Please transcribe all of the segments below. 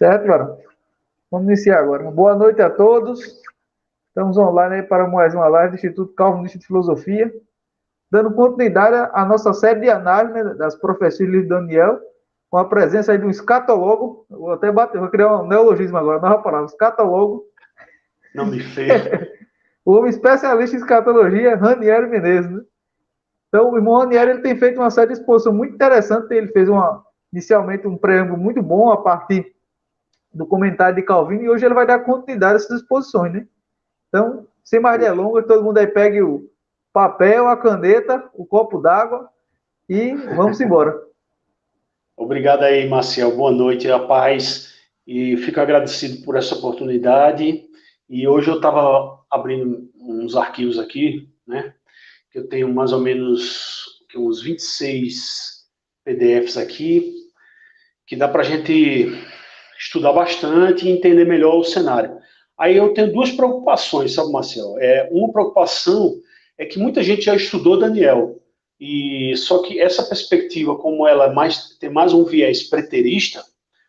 Certo, Varão? Vamos iniciar agora. Boa noite a todos. Estamos online aí para mais uma live do Instituto Calvinista de Filosofia, dando continuidade à nossa série de análise, né, das profecias do livro de Daniel, com a presença aí de um escatologo. Vou até bater, vou criar um neologismo agora, nova palavra, escatologo. Não me fez. O homem especialista em escatologia, Ranieri Menezes, né? Então, o irmão Ranieri, ele tem feito uma série de exposição muito interessante. Ele fez inicialmente um preâmbulo muito bom a partir do comentário de Calvino, e hoje ele vai dar continuidade a essas exposições, né? Então, sem mais delongas, todo mundo aí pegue o papel, a caneta, o copo d'água e vamos embora. Obrigado aí, Marcel. Boa noite, rapaz. E fico agradecido por essa oportunidade. E hoje eu estava abrindo uns arquivos aqui, né? Que eu tenho mais ou menos uns 26 PDFs aqui, que dá para a gente estudar bastante e entender melhor o cenário. Aí eu tenho duas preocupações, sabe, Marcel? Uma preocupação é que muita gente já estudou Daniel, e só que essa perspectiva, como ela tem mais um viés preterista,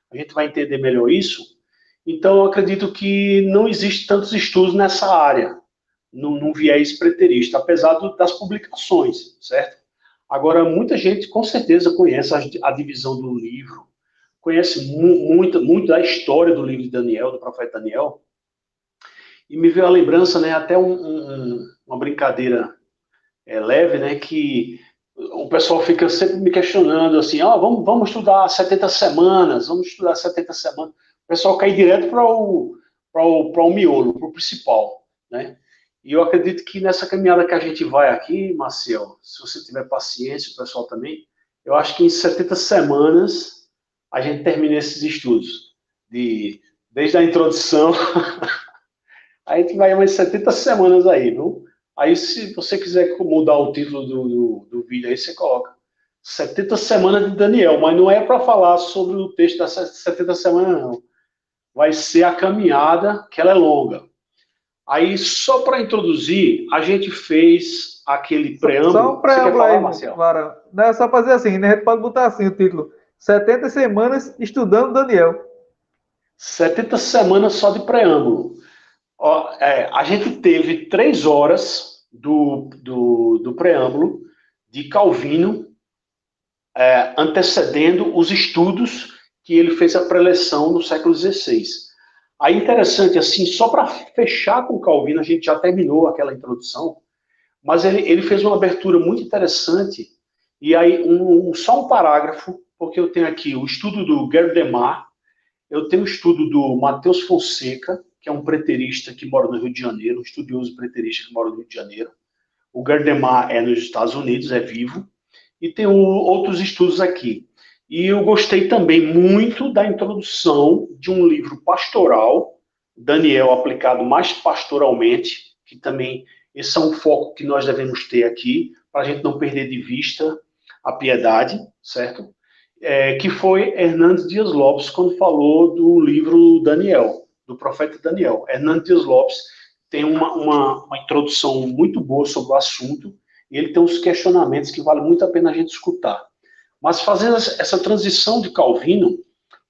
a gente vai entender melhor isso. Então, eu acredito que não existe tantos estudos nessa área, num viés preterista, apesar das publicações, certo? Agora, muita gente com certeza conhece a divisão do livro, conhece muito da história do livro de Daniel, do profeta Daniel, e me veio a lembrança, né, até uma brincadeira leve, né, que o pessoal fica sempre me questionando assim, vamos estudar 70 semanas, vamos estudar 70 semanas. O pessoal cai direto para o miolo, para o principal, né? E eu acredito que nessa caminhada que a gente vai aqui, Marcel, se você tiver paciência, o pessoal também, eu acho que em 70 semanas a gente termina esses estudos, desde a introdução, a gente vai umas 70 semanas aí, viu? Aí, se você quiser mudar o título do vídeo, aí você coloca 70 semanas de Daniel, mas não é para falar sobre o texto das 70 semanas, não. Vai ser a caminhada, que ela é longa. Aí, só para introduzir, a gente fez aquele preâmbulo. Só um preâmbulo falar, aí, Marcelo? Varão. Não é só fazer assim, né? A gente pode botar assim o título: 70 semanas estudando Daniel. 70 semanas só de preâmbulo. A gente teve 3 horas do preâmbulo de Calvino, antecedendo os estudos que ele fez a preleção no século XVI. Aí, interessante, assim, só para fechar com Calvino, a gente já terminou aquela introdução, mas ele fez uma abertura muito interessante, e aí só um parágrafo, porque eu tenho aqui o estudo do Gerdemar, eu tenho o estudo do Matheus Fonseca, que é um preterista que mora no Rio de Janeiro, um estudioso preterista que mora no Rio de Janeiro. O Gerdemar é nos Estados Unidos, é vivo. E tem outros estudos aqui. E eu gostei também muito da introdução de um livro pastoral, Daniel aplicado mais pastoralmente, que também esse é um foco que nós devemos ter aqui, para a gente não perder de vista a piedade, certo? Que foi Hernandes Dias Lopes, quando falou do livro Daniel, do profeta Daniel. Hernandes Dias Lopes tem uma introdução muito boa sobre o assunto, e ele tem uns questionamentos que vale muito a pena a gente escutar. Mas fazendo essa transição de Calvino,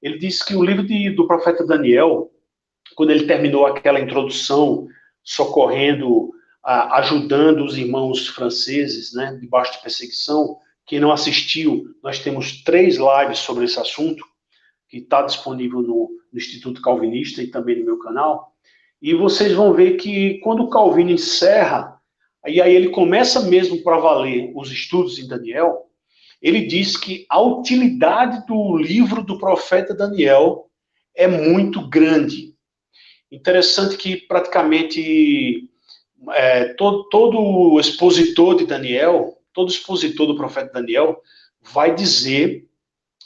ele disse que o livro do profeta Daniel, quando ele terminou aquela introdução, socorrendo, ajudando os irmãos franceses, né, debaixo de perseguição. Quem não assistiu, nós temos 3 lives sobre esse assunto, que está disponível no Instituto Calvinista e também no meu canal. E vocês vão ver que quando o Calvino encerra, e aí ele começa mesmo para valer os estudos em Daniel, ele diz que a utilidade do livro do profeta Daniel é muito grande. Interessante que praticamente todo expositor de Daniel, todo expositor do profeta Daniel, vai dizer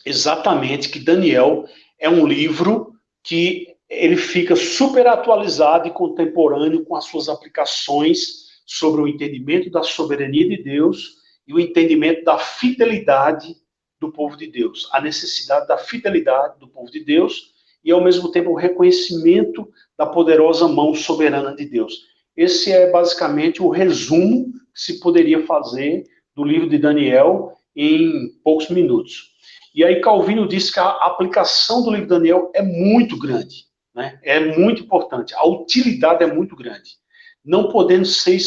exatamente que Daniel é um livro que ele fica super atualizado e contemporâneo com as suas aplicações sobre o entendimento da soberania de Deus e o entendimento da fidelidade do povo de Deus, a necessidade da fidelidade do povo de Deus e, ao mesmo tempo, o reconhecimento da poderosa mão soberana de Deus. Esse é basicamente o resumo que se poderia fazer do livro de Daniel em poucos minutos. E aí Calvino disse que a aplicação do livro de Daniel é muito grande, né? É muito importante. A utilidade é muito grande, não podendo ser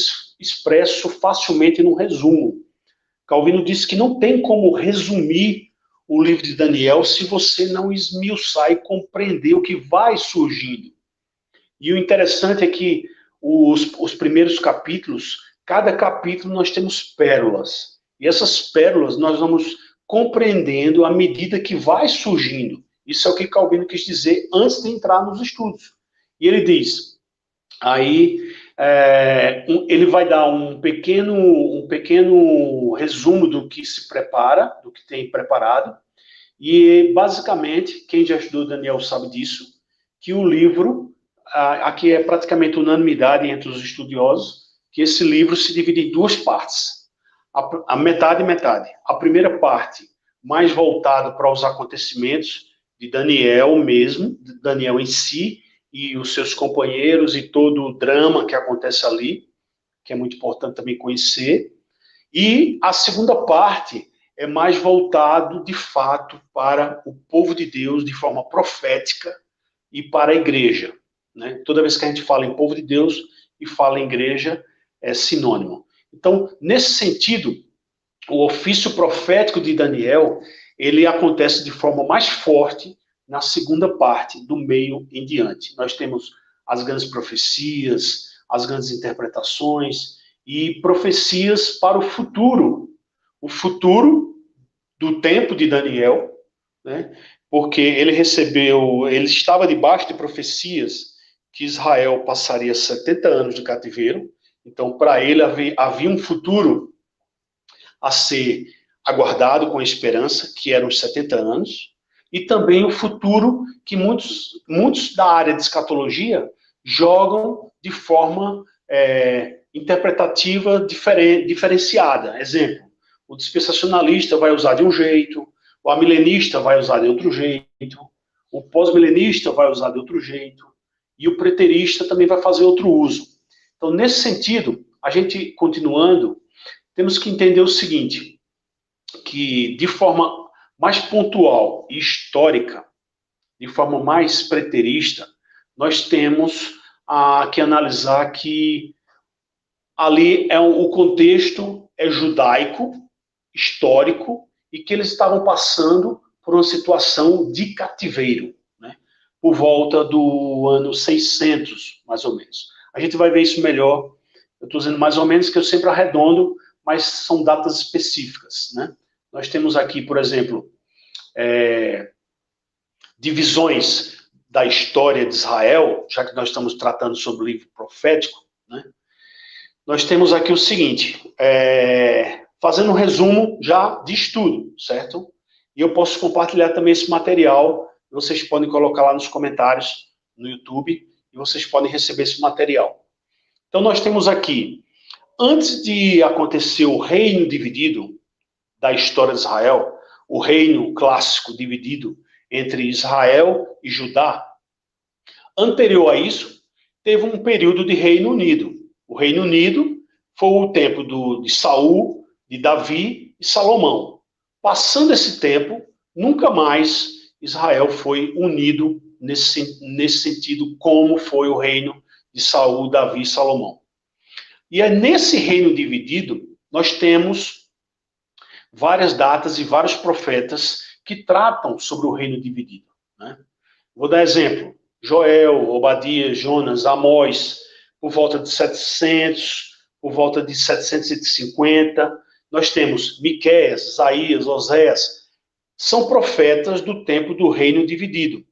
expresso facilmente num resumo. Calvino disse que não tem como resumir o livro de Daniel se você não esmiuçar e compreender o que vai surgindo. E o interessante é que os primeiros capítulos, cada capítulo nós temos pérolas. E essas pérolas nós vamos compreendendo à medida que vai surgindo. Isso é o que Calvino quis dizer antes de entrar nos estudos. E ele diz, aí ele vai dar um pequeno resumo do que se prepara, do que tem preparado, e basicamente, quem já estudou Daniel sabe disso, que o livro, aqui é praticamente unanimidade entre os estudiosos, que esse livro se divide em duas partes. A metade e metade. A primeira parte, mais voltada para os acontecimentos de Daniel mesmo, de Daniel em si, e os seus companheiros, e todo o drama que acontece ali, que é muito importante também conhecer. E a segunda parte é mais voltado, de fato, para o povo de Deus, de forma profética, e para a igreja. Né? Toda vez que a gente fala em povo de Deus e fala em igreja, é sinônimo. Então, nesse sentido, o ofício profético de Daniel, ele acontece de forma mais forte na segunda parte, do meio em diante. Nós temos as grandes profecias, as grandes interpretações e profecias para o futuro do tempo de Daniel, né? Porque ele estava debaixo de profecias que Israel passaria 70 anos de cativeiro. Então, para ele havia um futuro a ser aguardado com esperança, que eram os 70 anos, e também o futuro que muitos da área de escatologia jogam de forma interpretativa diferenciada. Exemplo, o dispensacionalista vai usar de um jeito, o amilenista vai usar de outro jeito, o pós-milenista vai usar de outro jeito, e o preterista também vai fazer outro uso. Então, nesse sentido, a gente, continuando, temos que entender o seguinte, que de forma mais pontual e histórica, de forma mais preterista, nós temos que analisar que ali o contexto é judaico, histórico, e que eles estavam passando por uma situação de cativeiro, né? Por volta do ano 600, mais ou menos. A gente vai ver isso melhor. Eu estou dizendo mais ou menos, que eu sempre arredondo, mas são datas específicas, né? Nós temos aqui, por exemplo, divisões da história de Israel, já que nós estamos tratando sobre o livro profético, né? Nós temos aqui o seguinte, fazendo um resumo já de estudo, certo? E eu posso compartilhar também esse material, vocês podem colocar lá nos comentários no YouTube, e vocês podem receber esse material. Então nós temos aqui, antes de acontecer o reino dividido da história de Israel, o reino clássico dividido entre Israel e Judá, anterior a isso, teve um período de Reino Unido. O Reino Unido foi o tempo de Saul, de Davi e Salomão. Passando esse tempo, nunca mais Israel foi unido nesse sentido, como foi o reino de Saul, Davi e Salomão. E é nesse reino dividido, nós temos várias datas e vários profetas que tratam sobre o reino dividido, né? Vou dar exemplo. Joel, Obadias, Jonas, Amós, por volta de 700, por volta de 750. Nós temos Miqueias, Isaías, Oséias. São profetas do tempo do reino dividido.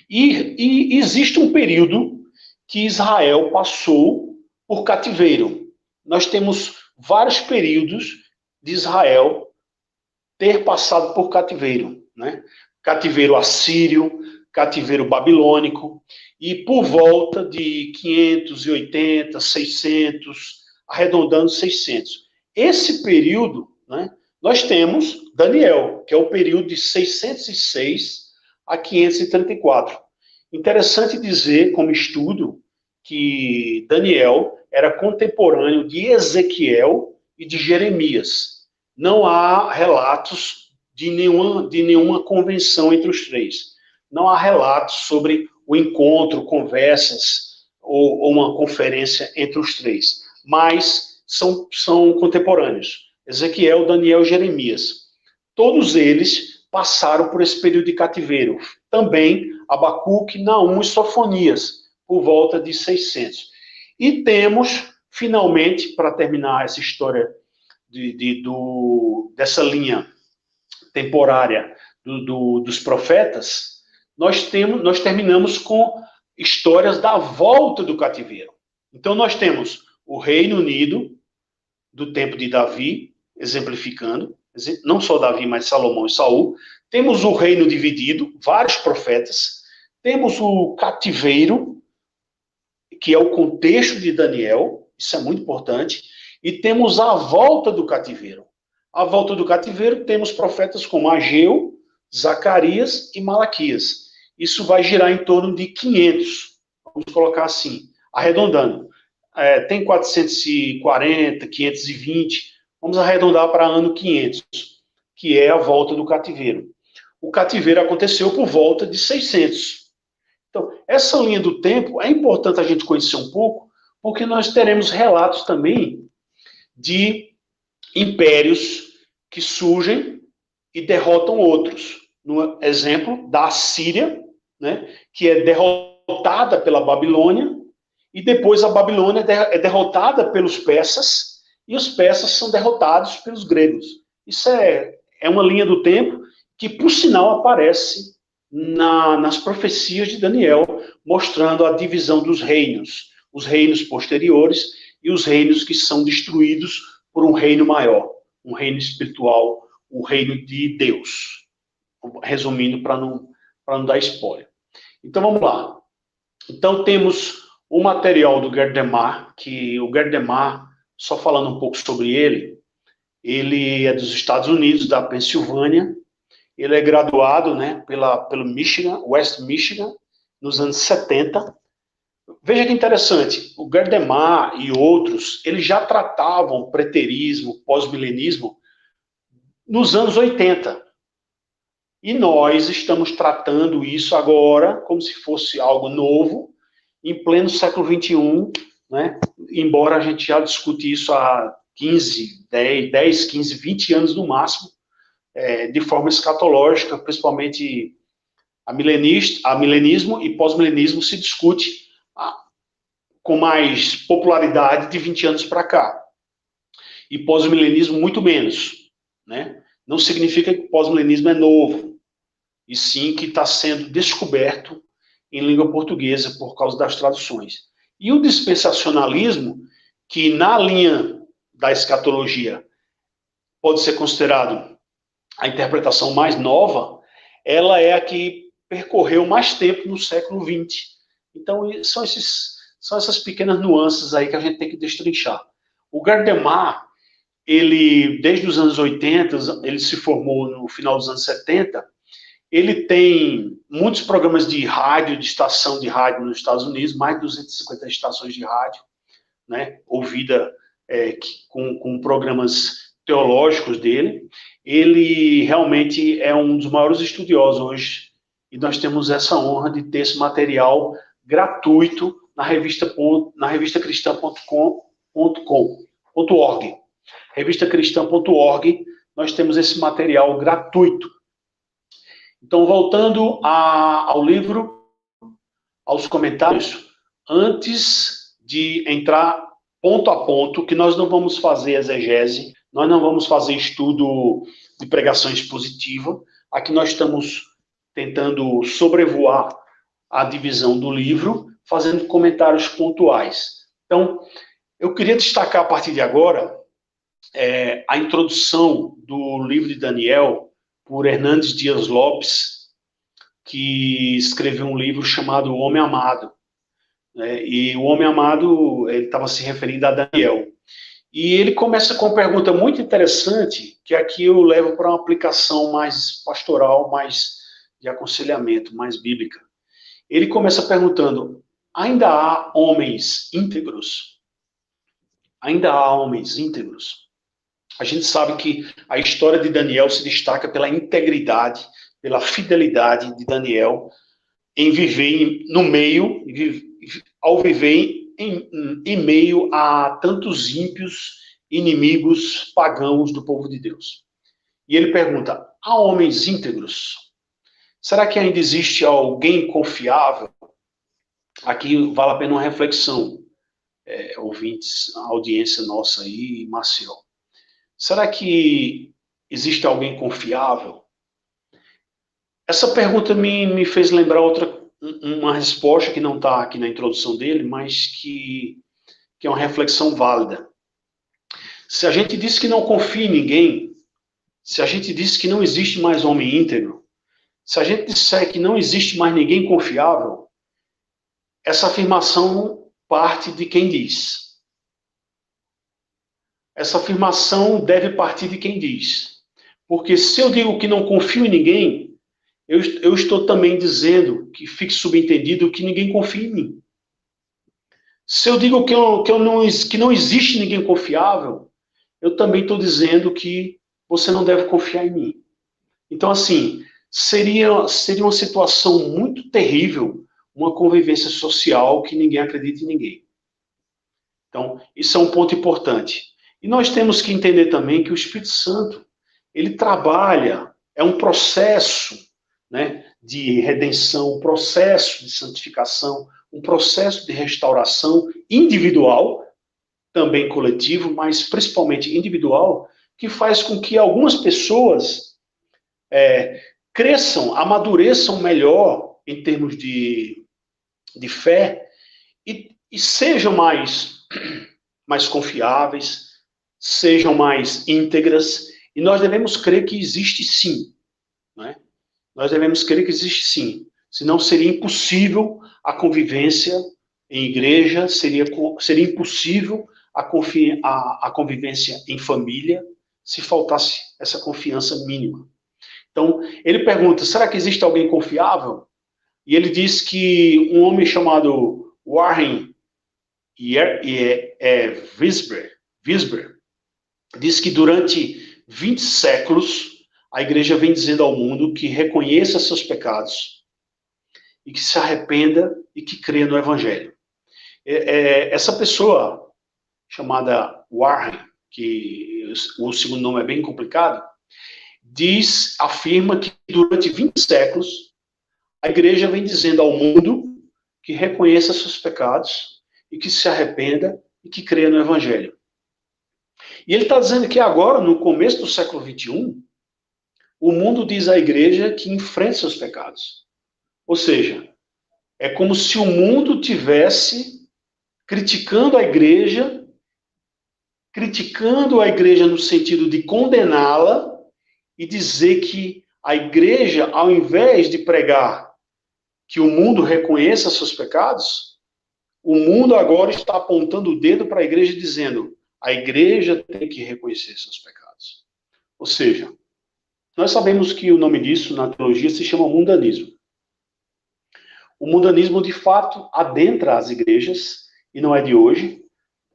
E existe um período que Israel passou por cativeiro. Nós temos vários períodos de Israel ter passado por cativeiro, né? Cativeiro assírio, cativeiro babilônico, e por volta de 580, 600, arredondando 600. Esse período, né, nós temos Daniel, que é o período de 606 a 534. Interessante dizer, como estudo, que Daniel era contemporâneo de Ezequiel e de Jeremias. Não há relatos de nenhuma convenção entre os três. Não há relatos sobre o encontro, conversas ou uma conferência entre os três. Mas são contemporâneos. Ezequiel, Daniel e Jeremias. Todos eles passaram por esse período de cativeiro. Também Abacuque, Naum e Sofonias, por volta de 600. E temos, finalmente, para terminar essa história dessa linha temporária dos profetas, nós terminamos com histórias da volta do cativeiro. Então, nós temos o Reino Unido, do tempo de Davi, exemplificando, não só Davi, mas Salomão e Saul. Temos o reino dividido, vários profetas. Temos o cativeiro, que é o contexto de Daniel, isso é muito importante. E temos a volta do cativeiro. A volta do cativeiro, temos profetas como Ageu, Zacarias e Malaquias. Isso vai girar em torno de 500, vamos colocar assim, arredondando. Tem 440, 520, vamos arredondar para ano 500, que é a volta do cativeiro. O cativeiro aconteceu por volta de 600. Então, essa linha do tempo é importante a gente conhecer um pouco, porque nós teremos relatos também de impérios que surgem e derrotam outros. No exemplo da Assíria, né, que é derrotada pela Babilônia, e depois a Babilônia é derrotada pelos persas, e os persas são derrotados pelos gregos. Isso é uma linha do tempo que, por sinal, aparece nas profecias de Daniel, mostrando a divisão dos reinos, os reinos posteriores e os reinos que são destruídos por um reino maior, um reino espiritual, o reino de Deus. Resumindo, para não dar spoiler. Então, vamos lá. Então, temos o material do Gerd de Maar, que o Gerd de Maar, só falando um pouco sobre ele é dos Estados Unidos, da Pensilvânia. Ele é graduado, né, pelo Michigan, West Michigan, nos anos 70. Veja que interessante, o Gerd de Maar e outros, eles já tratavam preterismo, pós-milenismo, nos anos 80. E nós estamos tratando isso agora como se fosse algo novo, em pleno século XXI, né? Embora a gente já discute isso há 10, 15, 20 anos no máximo, de forma escatológica, principalmente a milenismo e pós-milenismo se discute com mais popularidade de 20 anos para cá. E pós-milenismo muito menos, né? Não significa que o pós-milenismo é novo, e sim que está sendo descoberto em língua portuguesa por causa das traduções. E o dispensacionalismo, que na linha da escatologia pode ser considerado a interpretação mais nova, ela é a que percorreu mais tempo no século XX. Então, são essas pequenas nuances aí que a gente tem que destrinchar. O Gerd de Maar, ele, desde os anos 80, ele se formou no final dos anos 70, ele tem muitos programas de rádio, de estação de rádio nos Estados Unidos, mais de 250 estações de rádio, né, ouvida com programas teológicos dele. Ele realmente é um dos maiores estudiosos hoje, e nós temos essa honra de ter esse material gratuito na revista cristã.org. Revistacristã.org, nós temos esse material gratuito. Então, voltando ao livro, aos comentários, antes de entrar ponto a ponto, que nós não vamos fazer exegese, nós não vamos fazer estudo de pregação expositiva, aqui nós estamos tentando sobrevoar a divisão do livro, fazendo comentários pontuais. Então, eu queria destacar a partir de agora a introdução do livro de Daniel por Hernandes Dias Lopes, que escreveu um livro chamado O Homem Amado. E o Homem Amado, ele estava se referindo a Daniel. E ele começa com uma pergunta muito interessante, que aqui eu levo para uma aplicação mais pastoral, mais de aconselhamento, mais bíblica. Ele começa perguntando: ainda há homens íntegros? Ainda há homens íntegros? A gente sabe que a história de Daniel se destaca pela integridade, pela fidelidade de Daniel em viver no meio, ao viver em meio a tantos ímpios, inimigos pagãos do povo de Deus. E ele pergunta: há homens íntegros? Será que ainda existe alguém confiável? Aqui vale a pena uma reflexão, ouvintes, a audiência nossa aí, Marcel. Será que existe alguém confiável? Essa pergunta me fez lembrar uma resposta que não está aqui na introdução dele, mas que é uma reflexão válida. Se a gente diz que não confia em ninguém, se a gente diz que não existe mais homem íntegro, se a gente disser que não existe mais ninguém confiável, essa afirmação parte de quem diz. Essa afirmação deve partir de quem diz. Porque se eu digo que não confio em ninguém, eu estou também dizendo, que fique subentendido, que ninguém confia em mim. Se eu digo que não existe ninguém confiável, eu também estou dizendo que você não deve confiar em mim. Então, assim, seria uma situação muito terrível, uma convivência social que ninguém acredita em ninguém. Então, isso é um ponto importante. E nós temos que entender também que o Espírito Santo, ele trabalha, é um processo, né, de redenção, um processo de santificação, um processo de restauração individual, também coletivo, mas principalmente individual, que faz com que algumas pessoas cresçam, amadureçam melhor em termos de fé e sejam mais confiáveis, sejam mais íntegras, e nós devemos crer que existe sim, né? Nós devemos crer que existe sim, senão seria impossível a convivência em igreja, seria impossível a convivência em família, se faltasse essa confiança mínima. Então, ele pergunta, será que existe alguém confiável? E ele diz que um homem chamado Warren Wisber diz que durante 20 séculos a igreja vem dizendo ao mundo que reconheça seus pecados e que se arrependa e que creia no evangelho. Essa pessoa chamada Warren, que o segundo nome é bem complicado, afirma que durante 20 séculos a igreja vem dizendo ao mundo que reconheça seus pecados e que se arrependa e que creia no evangelho. E ele está dizendo que agora, no começo do século XXI, o mundo diz à igreja que enfrenta seus pecados. Ou seja, é como se o mundo tivesse criticando a igreja no sentido de condená-la e dizer que a igreja, ao invés de pregar que o mundo reconheça seus pecados, o mundo agora está apontando o dedo para a igreja dizendo: a igreja tem que reconhecer seus pecados. Ou seja, nós sabemos que o nome disso na teologia se chama mundanismo. O mundanismo, de fato, adentra as igrejas, e não é de hoje.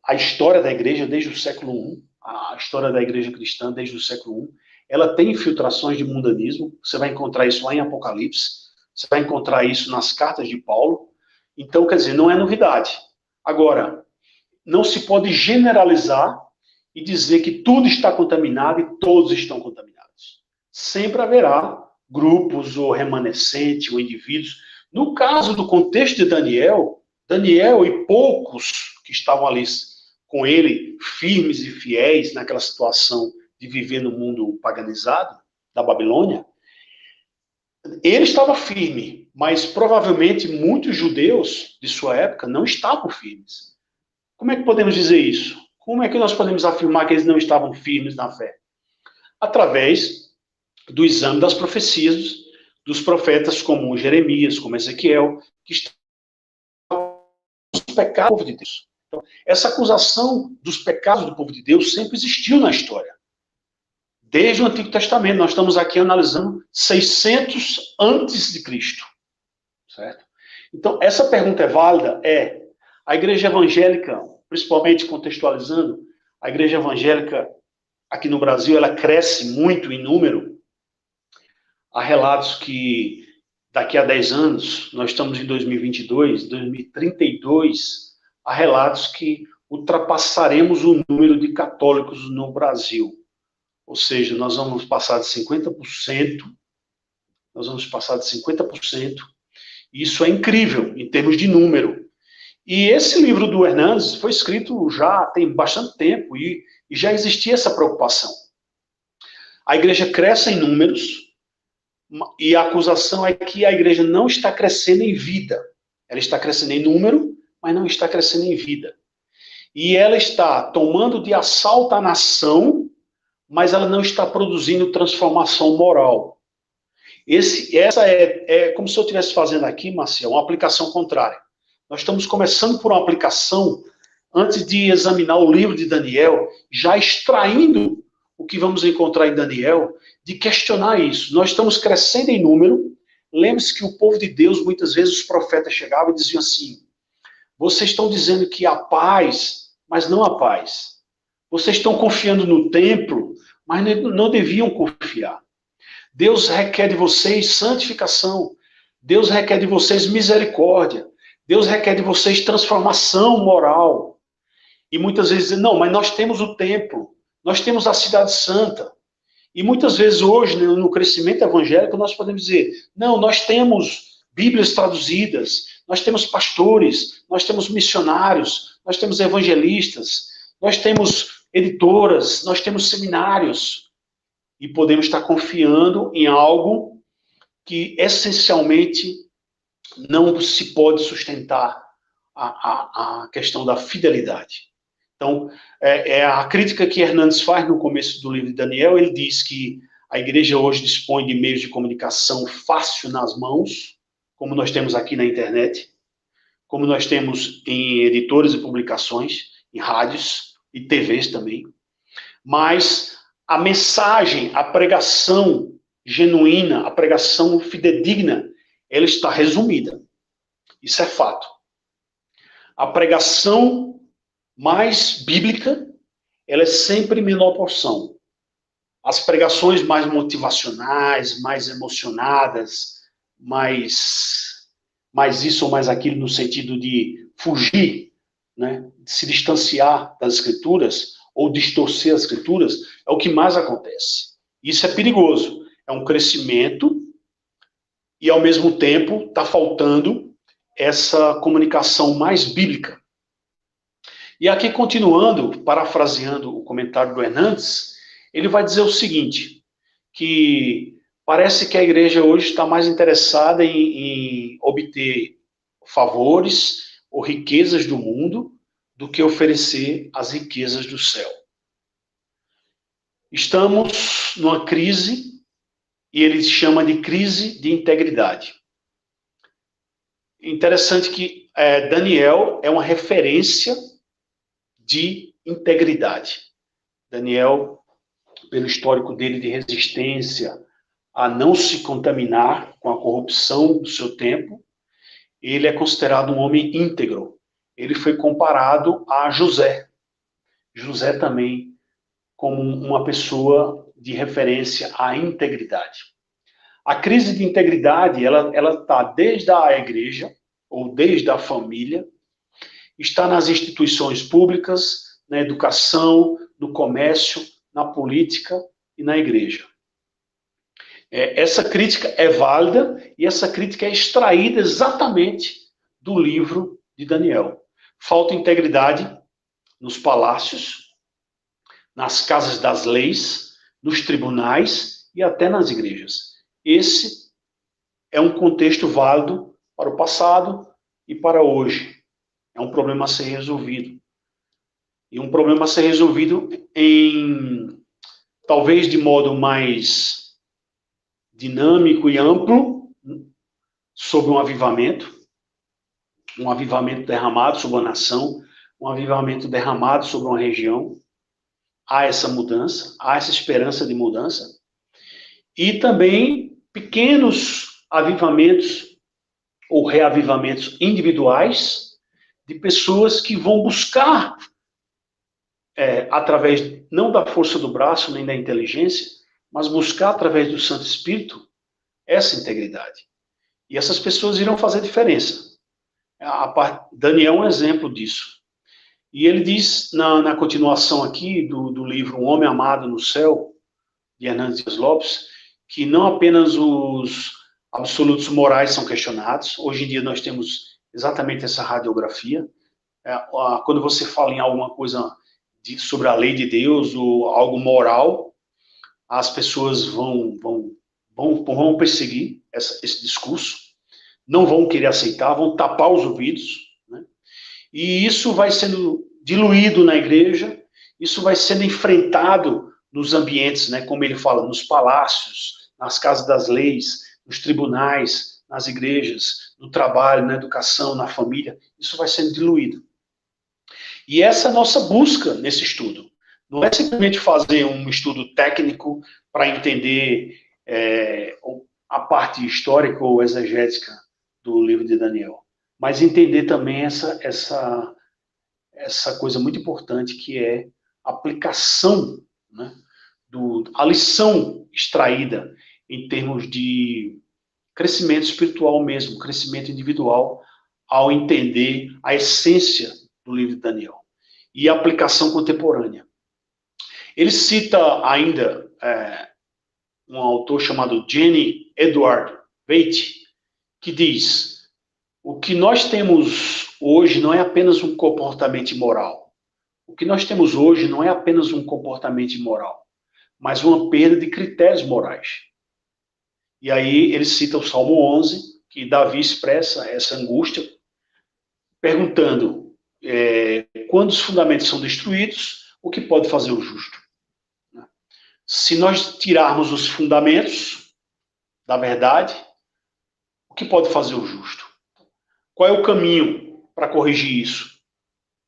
A história da igreja desde o século I, a história da igreja cristã desde o século I, ela tem infiltrações de mundanismo. Você vai encontrar isso lá em Apocalipse, você vai encontrar isso nas cartas de Paulo. Então, quer dizer, não é novidade. Agora, não se pode generalizar e dizer que tudo está contaminado e todos estão contaminados. Sempre haverá grupos ou remanescentes ou indivíduos. No caso do contexto de Daniel e poucos que estavam ali com ele, firmes e fiéis naquela situação de viver no mundo paganizado da Babilônia, ele estava firme, mas provavelmente muitos judeus de sua época não estavam firmes. Como é que podemos dizer isso? Como é que nós podemos afirmar que eles não estavam firmes na fé? Através do exame das profecias dos profetas como Jeremias, como Ezequiel, que estavam os pecados do povo de Deus. Então, essa acusação dos pecados do povo de Deus sempre existiu na história. Desde o Antigo Testamento, nós estamos aqui analisando 600 antes de Cristo. Certo? Então, essa pergunta é válida? A igreja evangélica, principalmente contextualizando, a igreja evangélica aqui no Brasil, ela cresce muito em número. Há relatos que daqui a 10 anos, nós estamos em 2022, 2032, há relatos que ultrapassaremos o número de católicos no Brasil. Ou seja, nós vamos passar de 50%, e isso é incrível em termos de número. E esse livro do Hernandes foi escrito já tem bastante tempo e já existia essa preocupação. A igreja cresce em números e a acusação é que a igreja não está crescendo em vida. Ela está crescendo em número, mas não está crescendo em vida. E ela está tomando de assalto a nação, mas ela não está produzindo transformação moral. Essa é como se eu estivesse fazendo aqui, Marcelo, uma aplicação contrária. Nós estamos começando por uma aplicação, antes de examinar o livro de Daniel, já extraindo o que vamos encontrar em Daniel, de questionar isso. Nós estamos crescendo em número. Lembre-se que o povo de Deus, muitas vezes os profetas chegavam e diziam assim: vocês estão dizendo que há paz, mas não há paz. Vocês estão confiando no templo, mas não deviam confiar. Deus requer de vocês santificação. Deus requer de vocês misericórdia. Deus requer de vocês transformação moral. E muitas vezes dizem, não, mas nós temos o templo, nós temos a cidade santa. E muitas vezes hoje, no crescimento evangélico, nós podemos dizer, não, nós temos Bíblias traduzidas, nós temos pastores, nós temos missionários, nós temos evangelistas, nós temos editoras, nós temos seminários. E podemos estar confiando em algo que essencialmente não se pode sustentar a questão da fidelidade. Então, a crítica que Hernandes faz no começo do livro de Daniel, ele diz que a igreja hoje dispõe de meios de comunicação fácil nas mãos, como nós temos aqui na internet, como nós temos em editoras e publicações, em rádios e TVs também, mas a mensagem, a pregação genuína, a pregação fidedigna, ela está resumida. Isso é fato. A pregação mais bíblica, ela é sempre menor porção. As pregações mais motivacionais, mais emocionadas, mais isso ou mais aquilo, no sentido de fugir, né, de se distanciar das Escrituras, ou distorcer as Escrituras, é o que mais acontece. Isso é perigoso. É um crescimento e, ao mesmo tempo, está faltando essa comunicação mais bíblica. E aqui, continuando, parafraseando o comentário do Hernandes, ele vai dizer o seguinte, que parece que a igreja hoje está mais interessada em obter favores ou riquezas do mundo do que oferecer as riquezas do céu. Estamos numa crise, e ele chama de crise de integridade. Interessante que Daniel é uma referência de integridade. Daniel, pelo histórico dele de resistência a não se contaminar com a corrupção do seu tempo, ele é considerado um homem íntegro. Ele foi comparado a José. José também como uma pessoa de referência à integridade. A crise de integridade, ela está desde a igreja, ou desde a família, está nas instituições públicas, na educação, no comércio, na política e na igreja. Essa crítica é válida e essa crítica é extraída exatamente do livro de Daniel. Falta integridade nos palácios, nas casas das leis, nos tribunais e até nas igrejas. Esse é um contexto válido para o passado e para hoje. É um problema a ser resolvido. E um problema a ser resolvido talvez de modo mais dinâmico e amplo, sobre um avivamento derramado sobre uma nação, um avivamento derramado sobre uma região. Há essa mudança, há essa esperança de mudança. E também pequenos avivamentos ou reavivamentos individuais de pessoas que vão buscar através, não da força do braço, nem da inteligência, mas buscar através do Santo Espírito essa integridade. E essas pessoas irão fazer diferença. Daniel é um exemplo disso. E ele diz, na continuação aqui do livro Um Homem Amado no Céu, de Hernandes Dias Lopes, que não apenas os absolutos morais são questionados. Hoje em dia nós temos exatamente essa radiografia. Quando você fala em alguma coisa sobre a lei de Deus ou algo moral, as pessoas vão perseguir esse discurso, não vão querer aceitar, vão tapar os ouvidos, né? E isso vai sendo diluído na igreja, isso vai sendo enfrentado nos ambientes, né, como ele fala, nos palácios, nas casas das leis, nos tribunais, nas igrejas, no trabalho, na educação, na família, isso vai sendo diluído. E essa é a nossa busca nesse estudo. Não é simplesmente fazer um estudo técnico para entender a parte histórica ou exegética do livro de Daniel, mas entender também essa coisa muito importante que é a aplicação, né, a lição extraída em termos de crescimento espiritual mesmo, crescimento individual, ao entender a essência do livro de Daniel e a aplicação contemporânea. Ele cita ainda um autor chamado Jenny Edward Waite, que diz: o que nós temos hoje não é apenas um comportamento imoral. O que nós temos hoje não é apenas um comportamento imoral, mas uma perda de critérios morais. E aí ele cita o Salmo 11, que Davi expressa essa angústia, perguntando, quando os fundamentos são destruídos, o que pode fazer o justo? Se nós tirarmos os fundamentos da verdade, o que pode fazer o justo? Qual é o caminho para corrigir isso?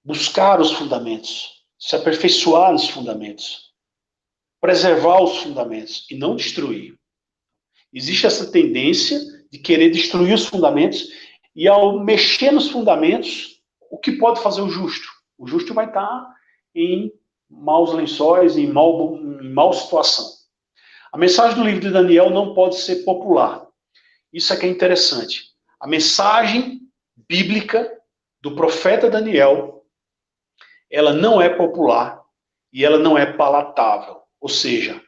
Buscar os fundamentos, se aperfeiçoar nos fundamentos, preservar os fundamentos e não destruir. Existe essa tendência de querer destruir os fundamentos e, ao mexer nos fundamentos, o que pode fazer o justo? O justo vai estar em maus lençóis, em mal situação. A mensagem do livro de Daniel não pode ser popular. Isso é que é interessante. A mensagem bíblica do profeta Daniel, ela não é popular e ela não é palatável. Ou seja,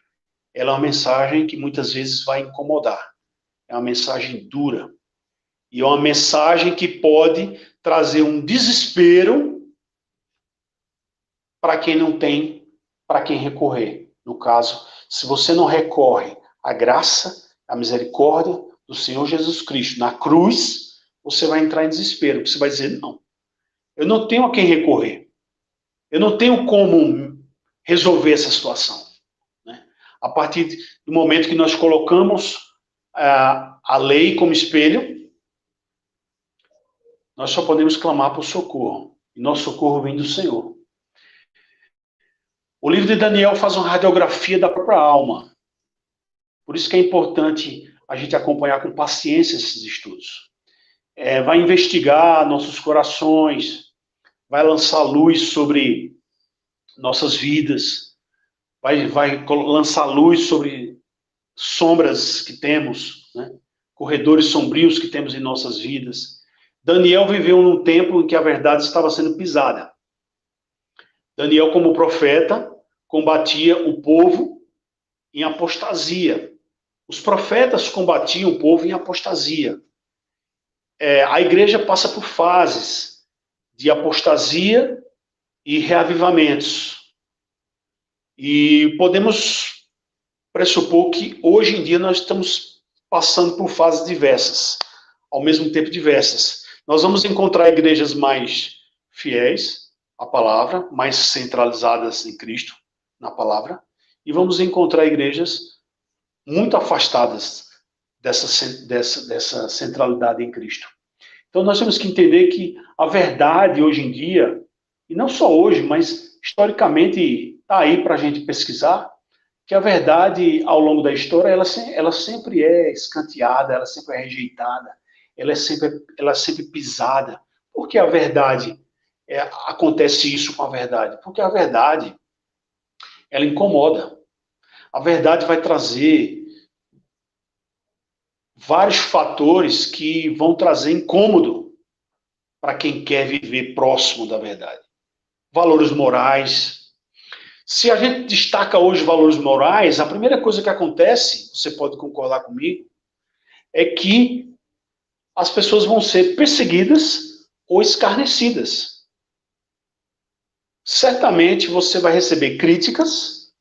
ela é uma mensagem que muitas vezes vai incomodar. É uma mensagem dura. E é uma mensagem que pode trazer um desespero para quem não tem para quem recorrer. No caso, se você não recorre à graça, à misericórdia do Senhor Jesus Cristo na cruz, você vai entrar em desespero. Você vai dizer, não, eu não tenho a quem recorrer. Eu não tenho como resolver essa situação. Né? A partir do momento que nós colocamos a lei como espelho, nós só podemos clamar por socorro. E nosso socorro vem do Senhor. O livro de Daniel faz uma radiografia da própria alma. Por isso que é importante a gente acompanhar com paciência esses estudos. Vai investigar nossos corações, vai lançar luz sobre nossas vidas, vai lançar luz sobre sombras que temos, né? Corredores sombrios que temos em nossas vidas. Daniel viveu num tempo em que a verdade estava sendo pisada. Daniel, como profeta, combatia o povo em apostasia. Os profetas combatiam o povo em apostasia. A igreja passa por fases de apostasia e reavivamentos. E podemos pressupor que hoje em dia nós estamos passando por fases diversas, ao mesmo tempo diversas. Nós vamos encontrar igrejas mais fiéis à palavra, mais centralizadas em Cristo, na palavra, e vamos encontrar igrejas muito afastadas dessa centralidade em Cristo. Então nós temos que entender que a verdade hoje em dia, e não só hoje, mas historicamente está aí para a gente pesquisar, que a verdade ao longo da história, ela sempre é escanteada, ela sempre é rejeitada, ela é sempre pisada, porque a verdade acontece isso com a verdade? Porque a verdade, ela incomoda. A verdade vai trazer vários fatores que vão trazer incômodo para quem quer viver próximo da verdade. Valores morais. Se a gente destaca hoje valores morais, a primeira coisa que acontece, você pode concordar comigo, é que as pessoas vão ser perseguidas ou escarnecidas. Certamente você vai receber críticas,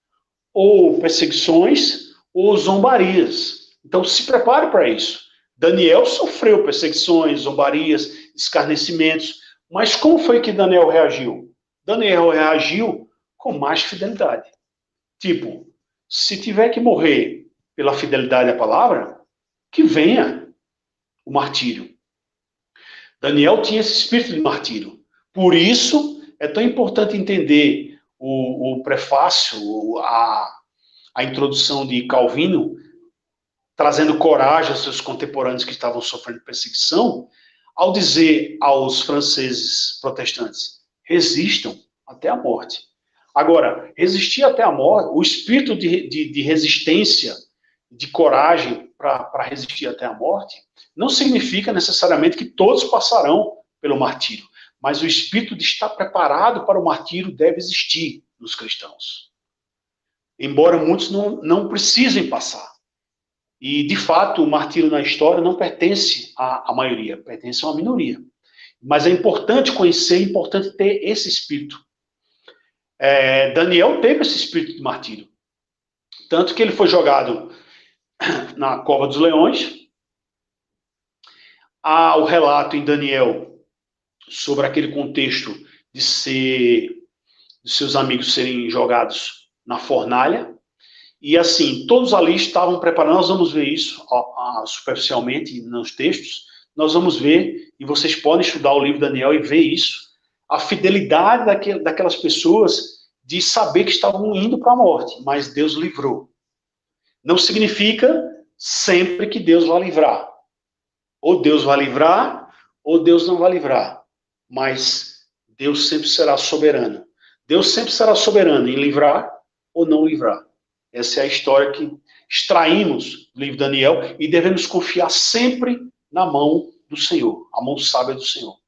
ou perseguições, ou zombarias. Então se prepare para isso. Daniel sofreu perseguições, zombarias, escarnecimentos, mas como foi que Daniel reagiu? Daniel reagiu com mais fidelidade. Tipo, se tiver que morrer pela fidelidade à palavra, que venha o martírio. Daniel tinha esse espírito de martírio. Por isso, é tão importante entender o prefácio, a introdução de Calvino, trazendo coragem aos seus contemporâneos que estavam sofrendo perseguição, ao dizer aos franceses protestantes, resistam até a morte. Agora, resistir até a morte, o espírito de resistência, de coragem para resistir até a morte, não significa necessariamente que todos passarão pelo martírio, mas o espírito de estar preparado para o martírio deve existir nos cristãos. Embora muitos não precisem passar. E, de fato, o martírio na história não pertence à maioria, pertence a uma minoria. Mas é importante conhecer, é importante ter esse espírito. Daniel teve esse espírito de martírio. Tanto que ele foi jogado na cova dos leões. Há o relato em Daniel sobre aquele contexto de seus amigos serem jogados na fornalha. E assim, todos ali estavam preparados, nós vamos ver isso superficialmente nos textos, nós vamos ver, e vocês podem estudar o livro de Daniel e ver isso, a fidelidade daquelas pessoas de saber que estavam indo para a morte, mas Deus livrou. Não significa sempre que Deus vai livrar. Ou Deus vai livrar, ou Deus não vai livrar. Mas Deus sempre será soberano. Deus sempre será soberano em livrar ou não livrar. Essa é a história que extraímos do livro de Daniel e devemos confiar sempre na mão do Senhor, a mão sábia do Senhor.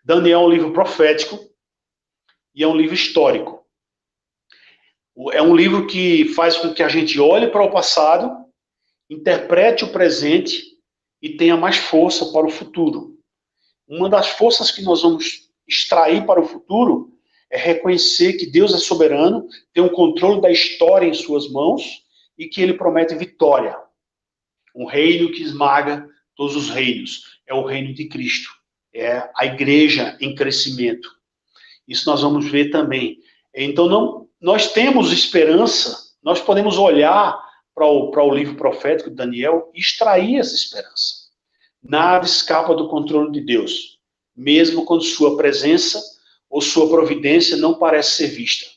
Daniel é um livro profético e é um livro histórico. É um livro que faz com que a gente olhe para o passado, interprete o presente e tenha mais força para o futuro. Uma das forças que nós vamos extrair para o futuro é reconhecer que Deus é soberano, tem um controle da história em suas mãos e que ele promete vitória. Um reino que esmaga todos os reinos. É o reino de Cristo. É a igreja em crescimento. Isso nós vamos ver também. Então, nós temos esperança, nós podemos olhar para o livro profético de Daniel e extrair essa esperança. Nada escapa do controle de Deus, mesmo quando sua presença ou sua providência não parece ser vista.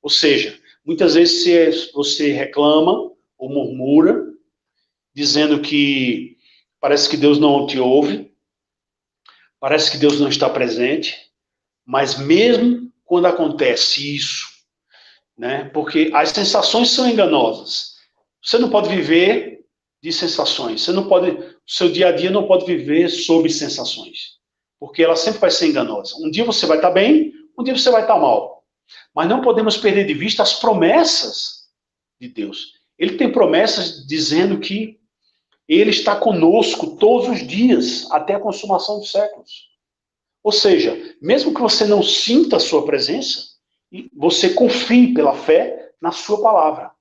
Ou seja, muitas vezes você reclama ou murmura, dizendo que parece que Deus não te ouve, parece que Deus não está presente, mas mesmo quando acontece isso, né, porque as sensações são enganosas. Você não pode viver de sensações, o seu dia a dia não pode viver sob sensações. Porque ela sempre vai ser enganosa. Um dia você vai estar bem, um dia você vai estar mal. Mas não podemos perder de vista as promessas de Deus. Ele tem promessas dizendo que Ele está conosco todos os dias, até a consumação dos séculos. Ou seja, mesmo que você não sinta a sua presença, você confie pela fé na sua palavra.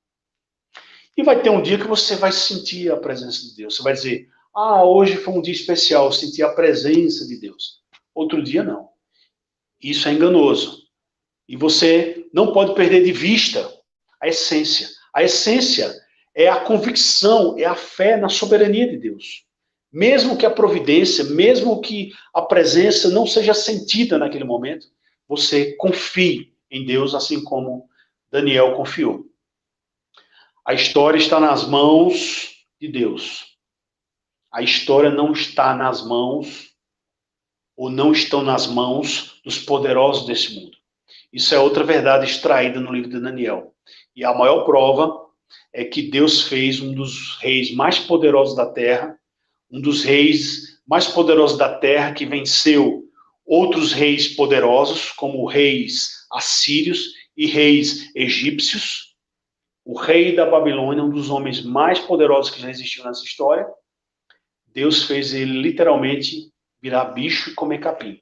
E vai ter um dia que você vai sentir a presença de Deus. Você vai dizer, hoje foi um dia especial, eu senti a presença de Deus. Outro dia, não. Isso é enganoso. E você não pode perder de vista a essência. A essência é a convicção, é a fé na soberania de Deus. Mesmo que a providência, mesmo que a presença não seja sentida naquele momento, você confie em Deus, assim como Daniel confiou. A história está nas mãos de Deus. A história não está nas mãos ou não estão nas mãos dos poderosos desse mundo. Isso é outra verdade extraída no livro de Daniel. E a maior prova é que Deus fez um dos reis mais poderosos da terra, um dos reis mais poderosos da terra que venceu outros reis poderosos, como reis assírios e reis egípcios. O rei da Babilônia, um dos homens mais poderosos que já existiu nessa história, Deus fez ele literalmente virar bicho e comer capim.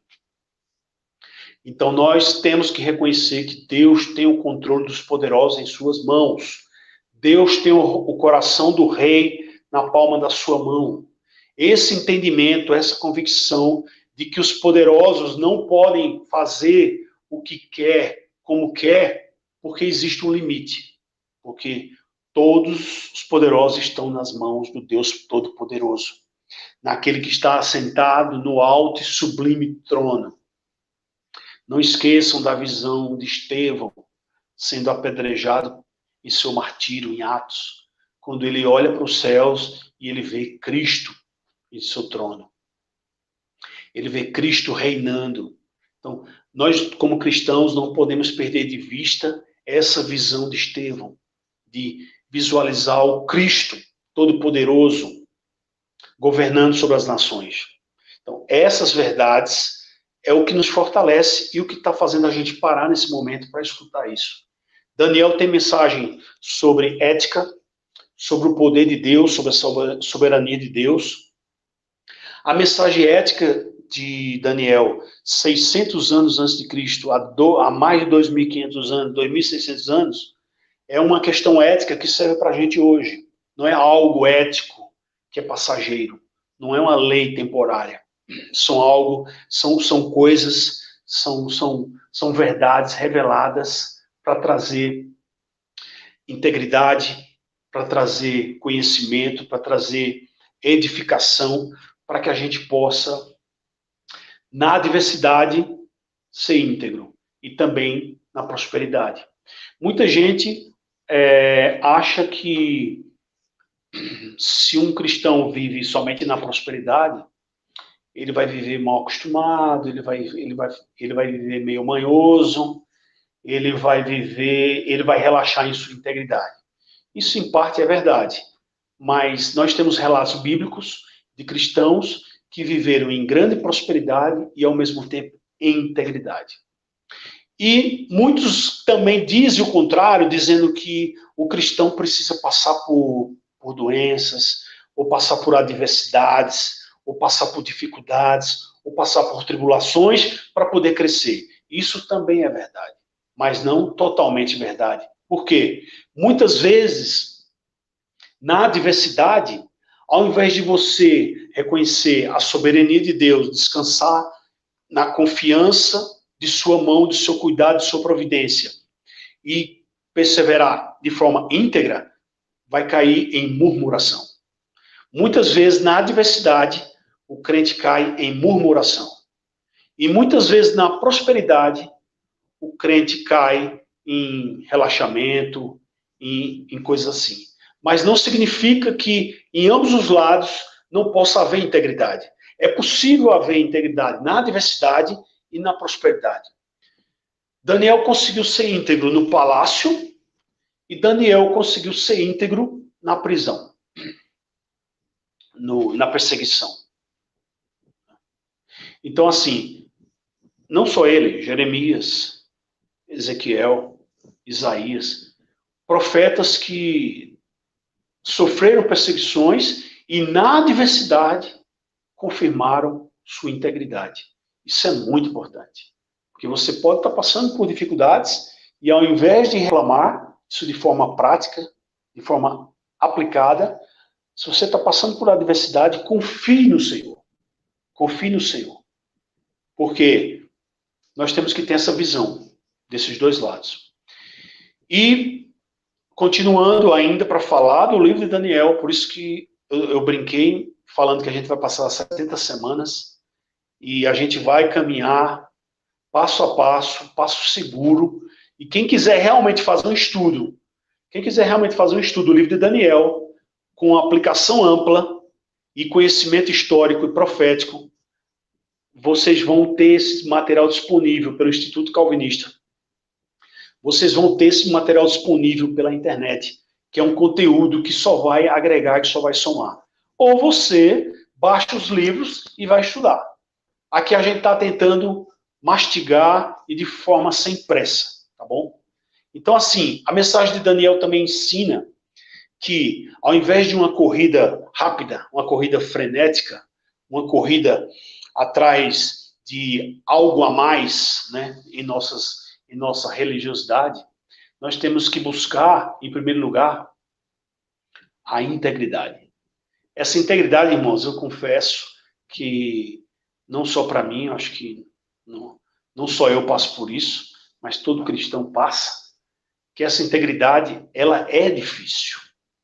Então nós temos que reconhecer que Deus tem o controle dos poderosos em suas mãos. Deus tem o coração do rei na palma da sua mão. Esse entendimento, essa convicção de que os poderosos não podem fazer o que quer, como quer, porque existe um limite. Porque todos os poderosos estão nas mãos do Deus Todo-Poderoso, naquele que está assentado no alto e sublime trono. Não esqueçam da visão de Estevão sendo apedrejado em seu martírio em Atos, quando ele olha para os céus e ele vê Cristo em seu trono. Ele vê Cristo reinando. Então, nós como cristãos não podemos perder de vista essa visão de Estevão, de visualizar o Cristo Todo-Poderoso governando sobre as nações. Então, essas verdades é o que nos fortalece e o que está fazendo a gente parar nesse momento para escutar isso. Daniel tem mensagem sobre ética, sobre o poder de Deus, sobre a soberania de Deus. A mensagem ética de Daniel, 600 anos antes de Cristo, há mais de 2.500 anos, 2.600 anos, é uma questão ética que serve para a gente hoje. Não é algo ético que é passageiro. Não é uma lei temporária. São coisas, são verdades reveladas para trazer integridade, para trazer conhecimento, para trazer edificação, para que a gente possa, na adversidade, ser íntegro e também na prosperidade. Muita gente acha que se um cristão vive somente na prosperidade, ele vai viver mal acostumado, ele vai viver meio manhoso, ele vai relaxar em sua integridade. Isso em parte é verdade, mas nós temos relatos bíblicos de cristãos que viveram em grande prosperidade e ao mesmo tempo em integridade. E muitos também dizem o contrário, dizendo que o cristão precisa passar por doenças, ou passar por adversidades, ou passar por dificuldades, ou passar por tribulações para poder crescer. Isso também é verdade, mas não totalmente verdade. Por quê? Muitas vezes, na adversidade, ao invés de você reconhecer a soberania de Deus, descansar na confiança de sua mão, de seu cuidado, de sua providência, e perseverar de forma íntegra, vai cair em murmuração. Muitas vezes, na adversidade, o crente cai em murmuração. E muitas vezes, na prosperidade, o crente cai em relaxamento, em coisas assim. Mas não significa que em ambos os lados não possa haver integridade. É possível haver integridade na adversidade e na prosperidade. Daniel conseguiu ser íntegro no palácio e Daniel conseguiu ser íntegro na prisão, na perseguição. Então, assim, não só ele, Jeremias, Ezequiel, Isaías, profetas que sofreram perseguições e na adversidade confirmaram sua integridade. Isso é muito importante, porque você pode estar passando por dificuldades e ao invés de reclamar isso de forma prática, de forma aplicada, se você está passando por adversidade, confie no Senhor. Confie no Senhor. Porque nós temos que ter essa visão desses dois lados. E, continuando ainda para falar do livro de Daniel, por isso que eu brinquei falando que a gente vai passar 70 semanas e a gente vai caminhar passo a passo seguro. E quem quiser realmente fazer um estudo, do livro de Daniel, com aplicação ampla e conhecimento histórico e profético, vocês vão ter esse material disponível pelo Instituto Calvinista. Vocês vão ter esse material disponível pela internet, que é um conteúdo que só vai agregar, que só vai somar. Ou você baixa os livros e vai estudar. Aqui a gente está tentando mastigar e de forma sem pressa, tá bom? Então, assim, a mensagem de Daniel também ensina que, ao invés de uma corrida rápida, uma corrida frenética, uma corrida atrás de algo a mais, né, em nossa religiosidade, nós temos que buscar, em primeiro lugar, a integridade. Essa integridade, irmãos, eu confesso que não só para mim, eu acho que não só eu passo por isso, mas todo cristão passa, que essa integridade, ela é difícil.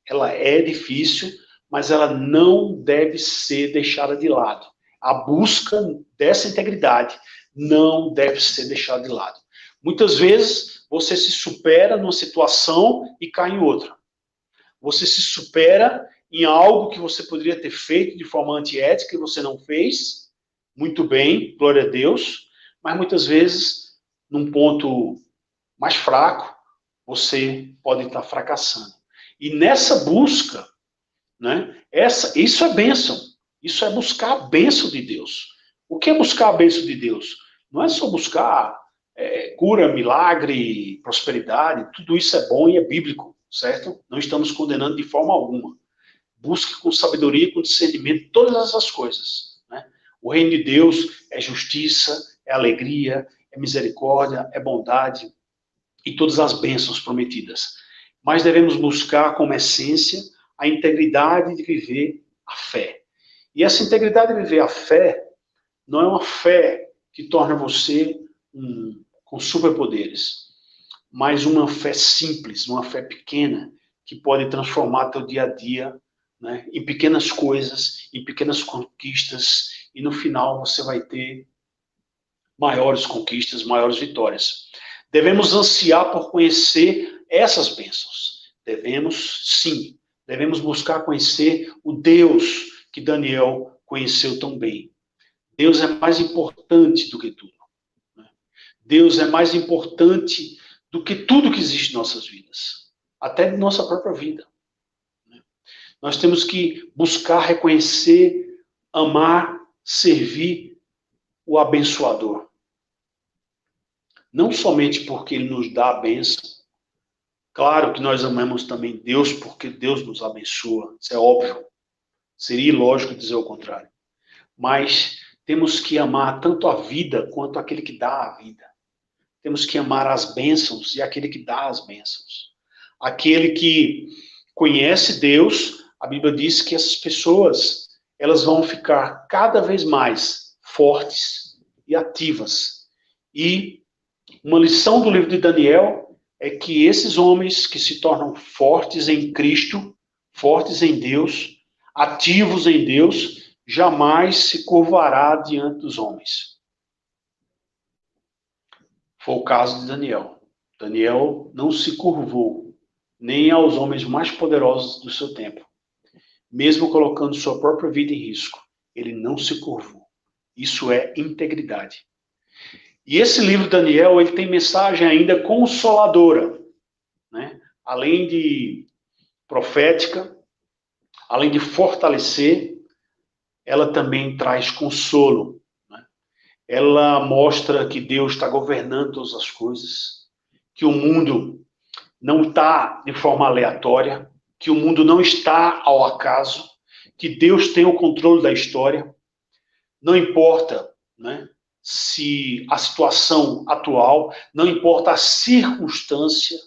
Ela é difícil, mas ela não deve ser deixada de lado. A busca dessa integridade não deve ser deixada de lado. Muitas vezes, você se supera numa situação e cai em outra. Você se supera em algo que você poderia ter feito de forma antiética e você não fez. Muito bem, glória a Deus. Mas muitas vezes, num ponto mais fraco, você pode estar fracassando. E nessa busca, né, isso é bênção. Isso é buscar a bênção de Deus. O que é buscar a bênção de Deus? Não é só buscar cura, milagre, prosperidade. Tudo isso é bom e é bíblico, certo? Não estamos condenando de forma alguma. Busque com sabedoria, com discernimento, todas essas coisas. Né? O reino de Deus é justiça, é alegria, é misericórdia, é bondade e todas as bênçãos prometidas. Mas devemos buscar como essência a integridade de viver a fé. E essa integridade de viver a fé não é uma fé que torna você com superpoderes, mas uma fé simples, uma fé pequena, que pode transformar teu dia a dia, né, em pequenas coisas, em pequenas conquistas, e no final você vai ter maiores conquistas, maiores vitórias. Devemos ansiar por conhecer essas bênçãos. Devemos buscar conhecer o Deus que Daniel conheceu tão bem. Deus é mais importante do que tudo. Deus é mais importante do que tudo que existe em nossas vidas, até de nossa própria vida. Nós temos que buscar reconhecer, amar, servir o abençoador. Não somente porque ele nos dá a bênção. Claro que nós amamos também Deus porque Deus nos abençoa. Isso é óbvio. Seria ilógico dizer o contrário. Mas temos que amar tanto a vida quanto aquele que dá a vida. Temos que amar as bênçãos e aquele que dá as bênçãos. Aquele que conhece Deus, a Bíblia diz que essas pessoas, elas vão ficar cada vez mais fortes e ativas. E uma lição do livro de Daniel é que esses homens que se tornam fortes em Cristo, fortes em Deus, ativos em Deus, jamais se curvará diante dos homens. Foi o caso de Daniel. Daniel não se curvou nem aos homens mais poderosos do seu tempo. Mesmo colocando sua própria vida em risco, ele não se curvou. Isso é integridade. E esse livro, Daniel, ele tem mensagem ainda consoladora, né? Além de profética, além de fortalecer, ela também traz consolo. Ela mostra que Deus está governando todas as coisas, que o mundo não está de forma aleatória, que o mundo não está ao acaso, que Deus tem o controle da história. Não importa, né, se a situação atual, não importa a circunstância,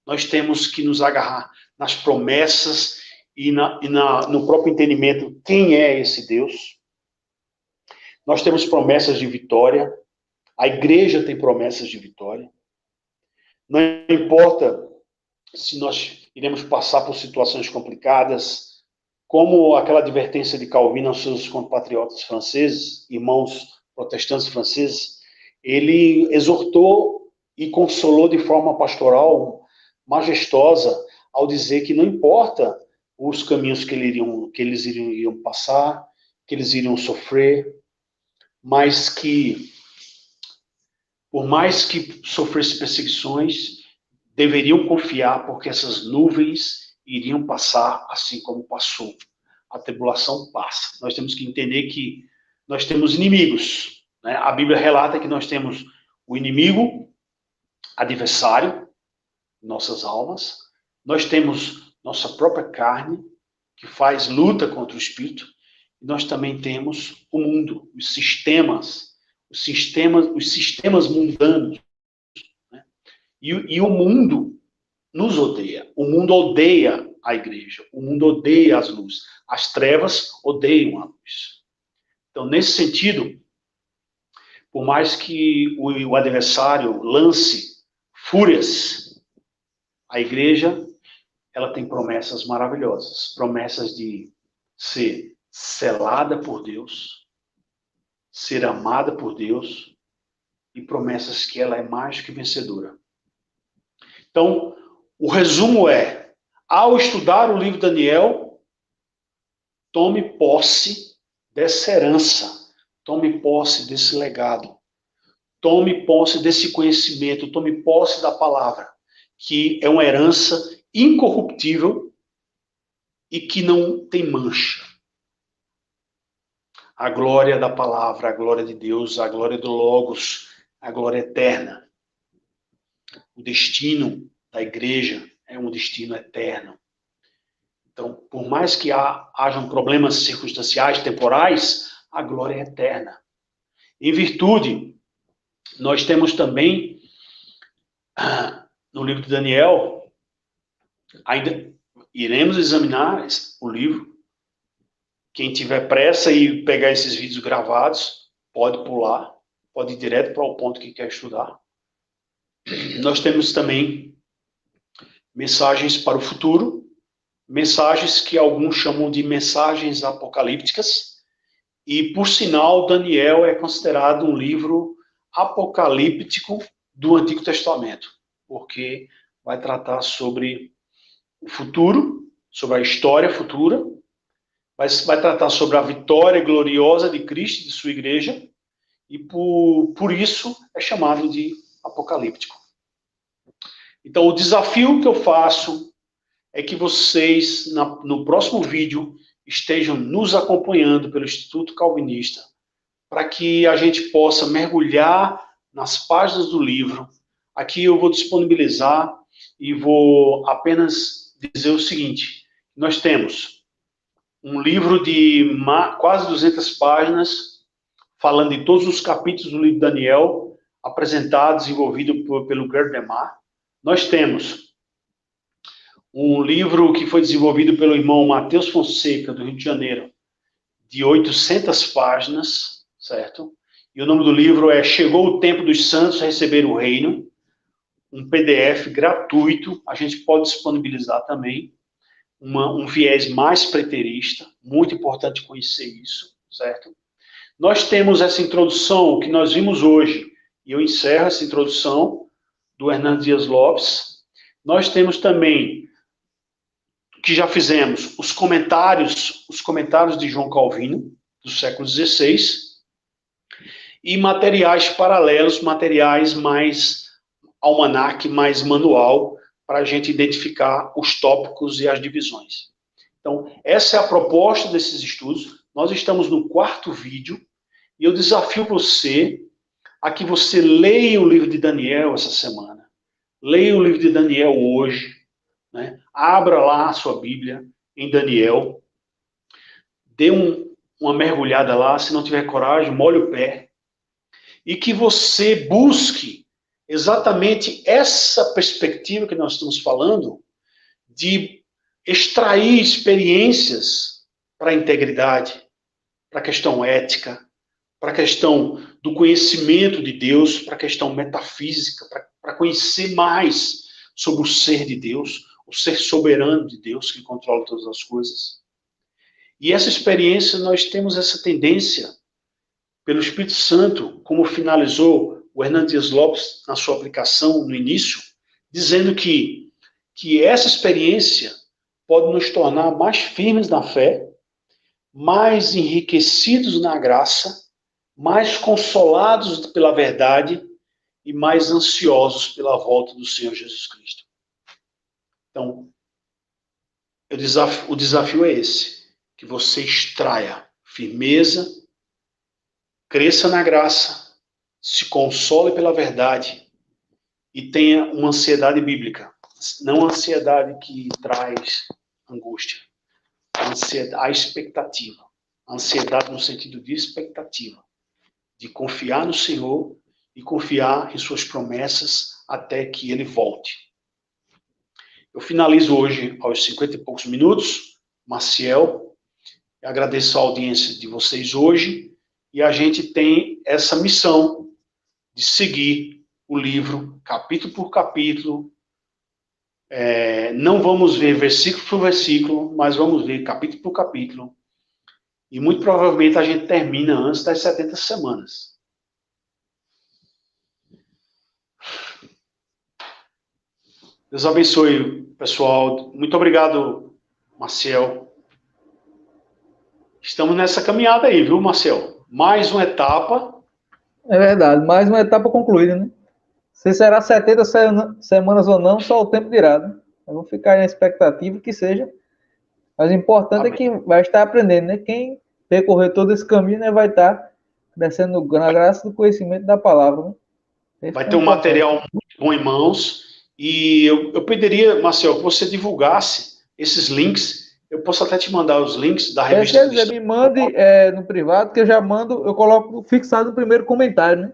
nós temos que nos agarrar nas promessas e no próprio entendimento quem é esse Deus. Nós temos promessas de vitória, a igreja tem promessas de vitória. Não importa se nós iremos passar por situações complicadas, como aquela advertência de Calvino aos seus compatriotas franceses, irmãos protestantes franceses, ele exortou e consolou de forma pastoral majestosa ao dizer que não importa os caminhos que eles iriam passar, que eles iriam sofrer, mas que, por mais que sofresse perseguições, deveriam confiar, porque essas nuvens iriam passar assim como passou. A tribulação passa. Nós temos que entender que nós temos inimigos, né? A Bíblia relata que nós temos o inimigo, adversário, nossas almas. Nós temos nossa própria carne, que faz luta contra o espírito. E nós também temos o mundo, os sistemas mundanos. Né? E o mundo nos odeia. O mundo odeia a igreja. O mundo odeia as luzes. As trevas odeiam a luz. Então, nesse sentido, por mais que o adversário lance fúrias, a igreja, ela tem promessas maravilhosas. Promessas de ser selada por Deus, ser amada por Deus, e promessas que ela é mais do que vencedora. Então, o resumo é, ao estudar o livro de Daniel, tome posse dessa herança, tome posse desse legado, tome posse desse conhecimento, tome posse da palavra, que é uma herança incorruptível e que não tem mancha. A glória da palavra, a glória de Deus, a glória do Logos, a glória eterna. O destino da igreja é um destino eterno. Então, por mais que hajam problemas circunstanciais, temporais, a glória é eterna. Em virtude, nós temos também, no livro de Daniel, ainda iremos examinar o livro. Quem tiver pressa e pegar esses vídeos gravados, pode pular, pode ir direto para o ponto que quer estudar. Nós temos também mensagens para o futuro, mensagens que alguns chamam de mensagens apocalípticas, e, por sinal, Daniel é considerado um livro apocalíptico do Antigo Testamento, porque vai tratar sobre o futuro, sobre a história futura, vai tratar sobre a vitória gloriosa de Cristo e de sua igreja, e por isso é chamado de apocalíptico. Então, o desafio que eu faço é que vocês, no próximo vídeo, estejam nos acompanhando pelo Instituto Calvinista, para que a gente possa mergulhar nas páginas do livro. Aqui eu vou disponibilizar e vou apenas dizer o seguinte: nós temos um livro de quase 200 páginas, falando de todos os capítulos do livro de Daniel, apresentado, desenvolvido pelo Gerd Demar. Nós temos um livro que foi desenvolvido pelo irmão Matheus Fonseca, do Rio de Janeiro, de 800 páginas, certo? E o nome do livro é Chegou o Tempo dos Santos a Receber o Reino, um PDF gratuito, a gente pode disponibilizar também, um viés mais preterista, muito importante conhecer isso, certo? Nós temos essa introdução que nós vimos hoje, e eu encerro essa introdução, do Hernando Dias Lopes. Nós temos também, que já fizemos, os comentários de João Calvino, do século XVI, e materiais paralelos, materiais mais almanaque, mais manual, para a gente identificar os tópicos e as divisões. Então, essa é a proposta desses estudos. Nós estamos no 4º vídeo, e eu desafio você a que você leia o livro de Daniel essa semana. Leia o livro de Daniel hoje, né? Abra lá a sua Bíblia em Daniel, dê uma mergulhada lá, se não tiver coragem, molhe o pé, e que você busque exatamente essa perspectiva que nós estamos falando, de extrair experiências para a integridade, para a questão ética, para a questão do conhecimento de Deus, para a questão metafísica, para conhecer mais sobre o ser de Deus, o ser soberano de Deus que controla todas as coisas. E essa experiência, nós temos essa tendência, pelo Espírito Santo, como finalizou o Hernando Dias Lopes na sua aplicação no início, dizendo que essa experiência pode nos tornar mais firmes na fé, mais enriquecidos na graça, mais consolados pela verdade e mais ansiosos pela volta do Senhor Jesus Cristo. Então, o desafio é esse, que você extraia firmeza, cresça na graça, se console pela verdade e tenha uma ansiedade bíblica, não a ansiedade que traz angústia, a expectativa, a ansiedade no sentido de expectativa, de confiar no Senhor e confiar em suas promessas até que Ele volte. Eu finalizo hoje aos 50 e poucos minutos, Maciel, agradeço a audiência de vocês hoje, e a gente tem essa missão de seguir o livro capítulo por capítulo. Não vamos ver versículo por versículo, mas vamos ver capítulo por capítulo. E muito provavelmente a gente termina antes das 70 semanas. Deus abençoe, pessoal. Muito obrigado, Maciel. Estamos nessa caminhada aí, viu, Maciel? Mais uma etapa. É verdade, mais uma etapa concluída, né? Se será 70 semanas ou não, só o tempo dirá, né? Vamos ficar na expectativa que seja. Mas o importante é que vai estar aprendendo, né? Quem percorrer todo esse caminho, né, vai estar crescendo na graça do conhecimento da palavra, né? Vai ter um material muito bom em mãos. E eu pediria, Marcel, que você divulgasse esses links. Eu posso até te mandar os links da revista. Quer dizer, me mande no privado, que eu já mando, eu coloco fixado no primeiro comentário, né?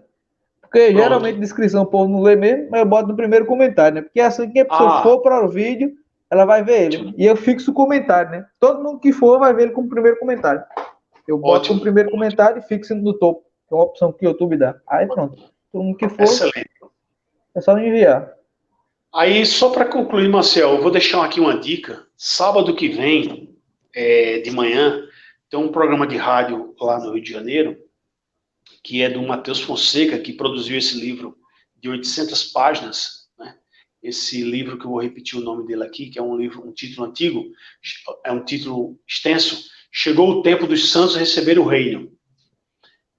Porque geralmente descrição o povo não lê mesmo, mas eu boto no primeiro comentário, né? Porque assim que a pessoa for para o vídeo, ela vai ver ele. E eu fixo o comentário, né? Todo mundo que for vai ver ele como primeiro comentário. Eu boto como primeiro comentário e fixo no topo. Que é uma opção que o YouTube dá. Aí pronto. Todo mundo que for, excelente. É só enviar. Aí, só para concluir, Marcel, eu vou deixar aqui uma dica. Sábado que vem, de manhã, tem um programa de rádio lá no Rio de Janeiro, que é do Matheus Fonseca, que produziu esse livro de 800 páginas, né? Esse livro que eu vou repetir o nome dele aqui, que é um título antigo, é um título extenso, Chegou o Tempo dos Santos Receber o Reino.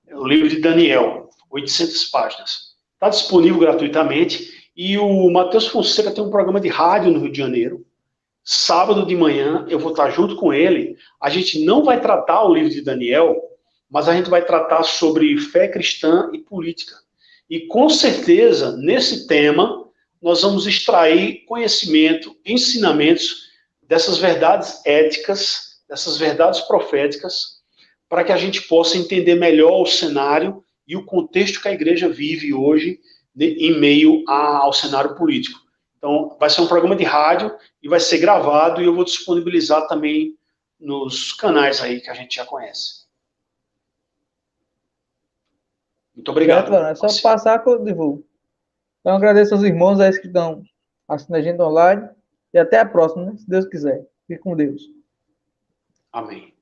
É o livro de Daniel, 800 páginas. Está disponível gratuitamente, e o Matheus Fonseca tem um programa de rádio no Rio de Janeiro. Sábado de manhã, eu vou estar junto com ele. A gente não vai tratar o livro de Daniel, mas a gente vai tratar sobre fé cristã e política. E com certeza, nesse tema, nós vamos extrair conhecimento, ensinamentos dessas verdades éticas, dessas verdades proféticas, para que a gente possa entender melhor o cenário e o contexto que a igreja vive hoje em meio ao cenário político. Então, vai ser um programa de rádio e vai ser gravado, e eu vou disponibilizar também nos canais aí que a gente já conhece. Muito obrigado. É só passar que eu divulgo. Então, agradeço aos irmãos aí que estão assistindo a gente online. E até a próxima, né? Se Deus quiser. Fique com Deus. Amém.